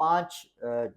5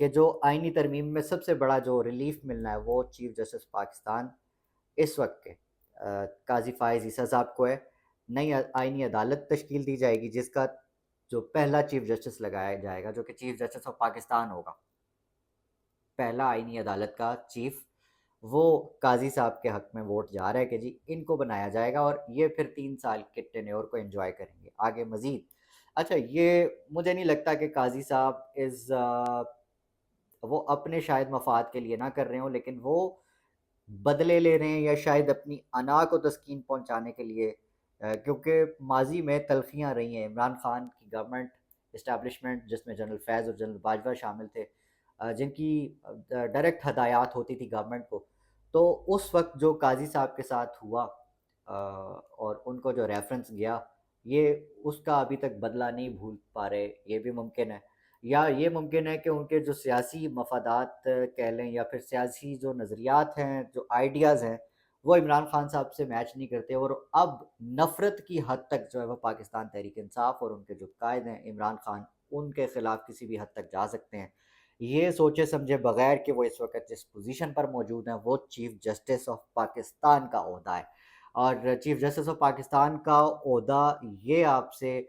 کہ جو آئینی ترمیم میں سب سے بڑا جو ریلیف ملنا ہے وہ چیف جسٹس پاکستان اس وقت کے قاضی فائز عیسیٰ صاحب کو ہے. نئی آئینی عدالت تشکیل دی جائے گی جس کا جو پہلا چیف جسٹس لگایا جائے گا جو کہ چیف جسٹس آف پاکستان ہوگا. پہلا آئینی عدالت کا چیف وہ قاضی صاحب کے حق میں ووٹ جا رہا ہے کہ جی ان کو بنایا جائے گا اور یہ پھر 3 سال کے ٹینیور کو انجوائے کریں گے آگے مزید. اچھا یہ مجھے نہیں لگتا کہ قاضی صاحب وہ اپنے شاید مفاد کے لیے نہ کر رہے ہوں لیکن وہ بدلے لے رہے ہیں یا شاید اپنی انا کو تسکین پہنچانے کے لیے کیونکہ ماضی میں تلخیاں رہی ہیں. عمران خان کی گورنمنٹ اسٹیبلشمنٹ جس میں جنرل فیض اور جنرل باجوہ شامل تھے جن کی ڈائریکٹ ہدایات ہوتی تھی گورنمنٹ کو, تو اس وقت جو قاضی صاحب کے ساتھ ہوا اور ان کو جو ریفرنس گیا یہ اس کا ابھی تک بدلہ نہیں بھول پا رہے. یہ بھی ممکن ہے یا یہ ممکن ہے کہ ان کے جو سیاسی مفادات کہہ لیں یا پھر سیاسی جو نظریات ہیں جو آئیڈیاز ہیں وہ عمران خان صاحب سے میچ نہیں کرتے اور اب نفرت کی حد تک جو ہے وہ پاکستان تحریک انصاف اور ان کے جو قائد ہیں عمران خان ان کے خلاف کسی بھی حد تک جا سکتے ہیں. یہ سوچے سمجھے بغیر کہ وہ اس وقت جس پوزیشن پر موجود ہیں وہ چیف جسٹس آف پاکستان کا عہدہ ہے اور چیف جسٹس آف پاکستان کا عہدہ یہ آپ سے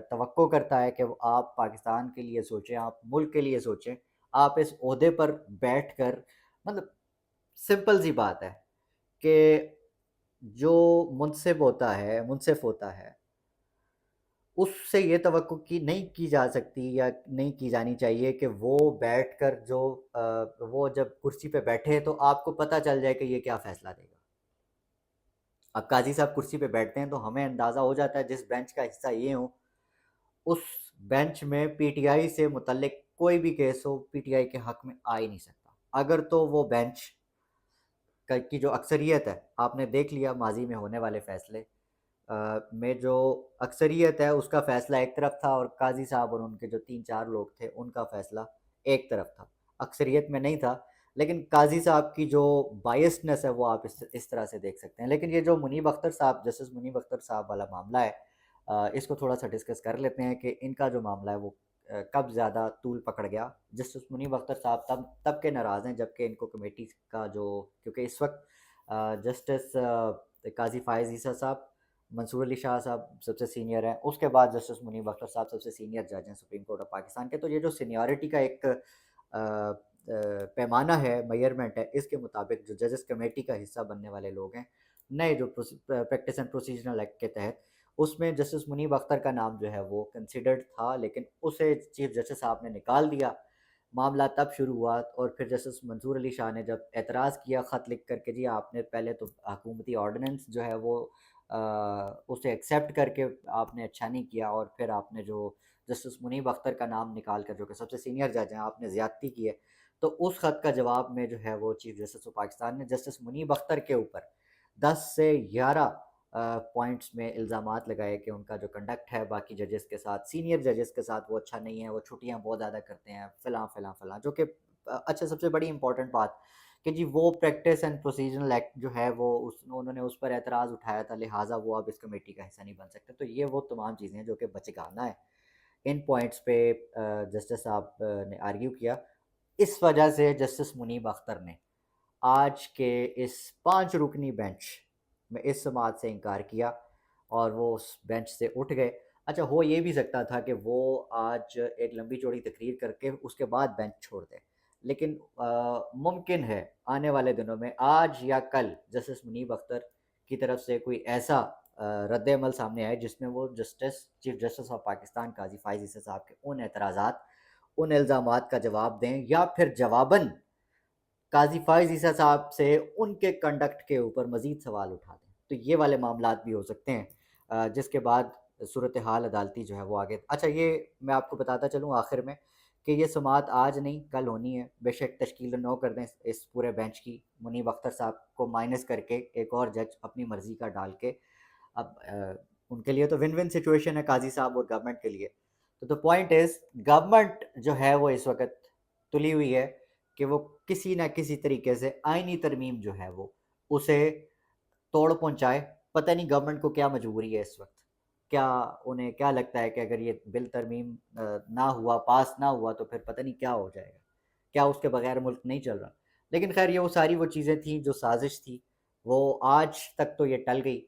توقع کرتا ہے کہ آپ پاکستان کے لیے سوچیں, آپ ملک کے لیے سوچیں, آپ اس عہدے پر بیٹھ کر مطلب سمپل سی بات ہے کہ جو منصف ہوتا ہے اس سے یہ توقع کی نہیں کی جا سکتی یا نہیں کی جانی چاہیے کہ وہ بیٹھ کر جو وہ جب کرسی پہ بیٹھے تو آپ کو پتہ چل جائے کہ یہ کیا فیصلہ دے گا. اب قاضی صاحب کرسی پہ بیٹھتے ہیں تو ہمیں اندازہ ہو جاتا ہے جس بینچ کا حصہ یہ ہوں اس بینچ میں پی ٹی آئی سے متعلق کوئی بھی case who P T I کے حق میں آ ہی نہیں سکتا اگر تو وہ بینچ کی جو اکثریت ہے آپ نے دیکھ لیا ماضی میں ہونے والے فیصلے میں جو اکثریت ہے اس کا فیصلہ ایک طرف تھا اور قاضی صاحب اور ان کے جو 3-4 لوگ تھے ان کا فیصلہ ایک طرف تھا, اکثریت میں نہیں تھا. لیکن قاضی صاحب کی جو بائسنس ہے وہ آپ اس طرح سے دیکھ سکتے ہیں. لیکن یہ جو منیب اختر صاحب جسٹس منیب اختر صاحب والا معاملہ ہے اس کو تھوڑا سا ڈسکس کر لیتے ہیں کہ ان کا جو معاملہ ہے وہ کب زیادہ طول پکڑ گیا. جسٹس منیب اختر صاحب تب کے ناراض ہیں جبکہ ان کو کمیٹی کا جو کیونکہ اس وقت جسٹس قاضی فائز عیسیٰ صاحب منصور علی شاہ صاحب سب سے سینئر ہیں, اس کے بعد جسٹس منیب اختر صاحب سب سے سینئر جج ہیں سپریم کورٹ آف پاکستان کے. تو یہ جو سینیورٹی کا ایک پیمانہ ہے میئرمنٹ ہے اس کے مطابق جو ججز کمیٹی کا حصہ بننے والے لوگ ہیں نئے جو پریکٹس اینڈ پروسیجرل ایکٹ کے تحت اس میں جسٹس منیب اختر کا نام جو ہے وہ کنسیڈرڈ تھا لیکن اسے چیف جسٹس صاحب نے نکال دیا. معاملہ تب شروع ہوا اور پھر جسٹس منصور علی شاہ نے جب اعتراض کیا خط لکھ کر کے جی آپ نے پہلے تو حکومتی آرڈیننس جو ہے وہ اسے ایکسیپٹ کر کے آپ نے اچھا نہیں کیا اور پھر آپ نے جو جسٹس منیب اختر کا نام نکال کر جو کہ سب سے سینئر جج ہیں آپ نے زیادتی کی ہے. تو اس خط کا جواب میں جو ہے وہ چیف جسٹس آف پاکستان نے جسٹس منیب اختر کے اوپر 10 سے 11 پوائنٹس میں الزامات لگائے کہ ان کا جو کنڈکٹ ہے باقی ججز کے ساتھ سینئر ججز کے ساتھ وہ اچھا نہیں ہے, وہ چھٹیاں بہت زیادہ کرتے ہیں فلاں فلاں فلاں, جو کہ اچھا سب سے بڑی امپورٹنٹ بات کہ جی وہ پریکٹس اینڈ پروسیجرل ایکٹ جو ہے وہ انہوں نے اس پر اعتراض اٹھایا تھا لہٰذا وہ اب اس کمیٹی کا حصہ نہیں بن سکتے. تو یہ وہ تمام چیزیں ہیں جو کہ بچگانہ ہے. ان پوائنٹس پہ جسٹس صاحب نے آرگیو کیا. اس وجہ سے جسٹس منیب اختر نے آج کے اس 5 رکنی بینچ میں اس سماعت سے انکار کیا اور وہ اس بینچ سے اٹھ گئے. اچھا ہو یہ بھی سکتا تھا کہ وہ آج ایک لمبی چوڑی تقریر کر کے اس کے بعد بینچ چھوڑ دیں لیکن ممکن ہے آنے والے دنوں میں آج یا کل جسٹس منیب اختر کی طرف سے کوئی ایسا رد عمل سامنے آئے جس میں وہ چیف جسٹس آف پاکستان قاضی فائز عیسیٰ صاحب کے ان اعتراضات ان الزامات کا جواب دیں یا پھر جواباً قاضی فائز عیسیٰ صاحب سے ان کے کنڈکٹ کے اوپر مزید سوال اٹھا دیں. تو یہ والے معاملات بھی ہو سکتے ہیں جس کے بعد صورتحال عدالتی جو ہے وہ آگے. اچھا یہ میں آپ کو بتاتا چلوں آخر میں کہ یہ سماعت آج نہیں کل ہونی ہے. بے شک تشکیل 9 کر دیں اس پورے بینچ کی, منیب اختر صاحب کو مائنس کر کے ایک اور جج اپنی مرضی کا ڈال کے. اب ان کے لیے تو ون ون سچویشن ہے قاضی صاحب اور گورنمنٹ کے لیے. تو پوائنٹ از گورنمنٹ جو ہے وہ اس وقت تلی ہوئی ہے کہ وہ کسی نہ کسی طریقے سے آئینی ترمیم جو ہے وہ اسے توڑ پہنچائے. پتہ نہیں گورنمنٹ کو کیا مجبوری ہے اس وقت کیا انہیں کیا لگتا ہے کہ اگر یہ بل ترمیم نہ ہوا، پاس نہ ہوا، تو پھر پتہ نہیں کیا ہو جائے گا، کیا اس کے بغیر ملک نہیں چل رہا؟ لیکن خیر یہ وہ ساری وہ چیزیں تھیں جو سازش تھی، وہ آج تک تو یہ ٹل گئی۔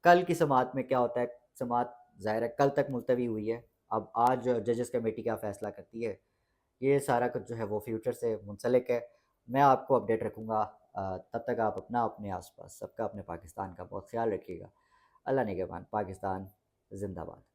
کل کی سماعت میں کیا ہوتا ہے، سماعت ظاہر ہے کل تک ملتوی ہوئی ہے، اب آج ججز کمیٹی کیا فیصلہ کرتی ہے، یہ سارا کچھ جو ہے وہ فیوچر سے منسلک ہے۔ میں آپ کو اپڈیٹ رکھوں گا، تب تک آپ اپنا اپنے آس پاس سب کا، اپنے پاکستان کا بہت خیال رکھیے گا۔ اللہ نگہبان۔ پاکستان زندہ باد۔